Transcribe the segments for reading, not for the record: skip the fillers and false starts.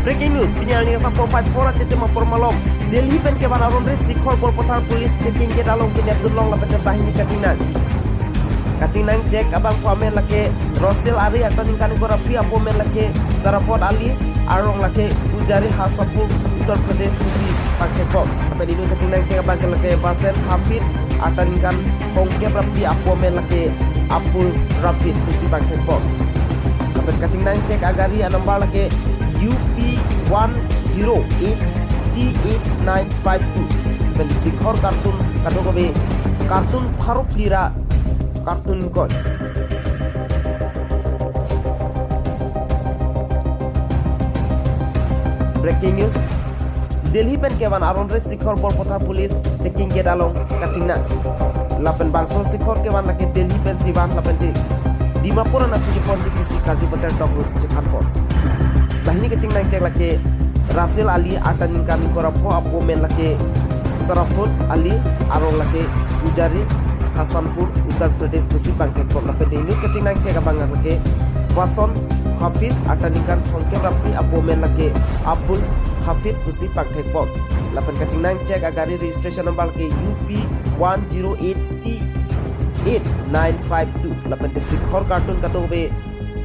Breaking news, pinyalnya sampo 54 cete mapor malom. Delhi pen ke bana ronre sikhor bolpothar police checking ke dalong ke Abdullah lapete bahini katinang. Katinang cek abang pamen lake Rosil Ari atau tingkani korapi apo men lake Sarafot Ali arong lake Ujari Hasapur Uttar Pradesh pusi pakeko. Apa ini katinang cek abang lake Basen Hafid atau tingkan hongke rapi apo men lake Apul Rafid pusi pakeko. Apa katinang cek agari anambal lake UP 108 T8952 ben sikhor kartun kadogobe kartun Faruk Lira kartun kod. Breaking news, Delhi pen kewan aronre sikhor bolpothar police checking ke dalong kachingna lapen bangso sikhor kewan lake Delhi pen siwan lapen de Dimapur nasi di ponji kisi kardi betel tokru cethanpor bahini kecing nang cek lake Rasil Ali akan ningkami korapo apo men lake Sarafut Ali arong lake Ujari Hasanpur Uttar Pradesh pusi bangket kor lape de ini kecing nang cek abang lake Wason Hafiz akan ningkan hongke rapi apo men lake Abdul Hafid pusi bangket kor lapen kecing nang cek agari registration number lake UP 108 T8952 lapen de sikhor kartun katobe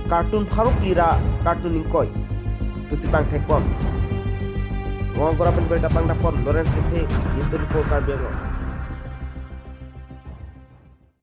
kartun Faruk Lira kartun ingkoi pusi bangket kor. Ngong korapan berita pang dapon Lawrence Hite, News 24 Karbiango.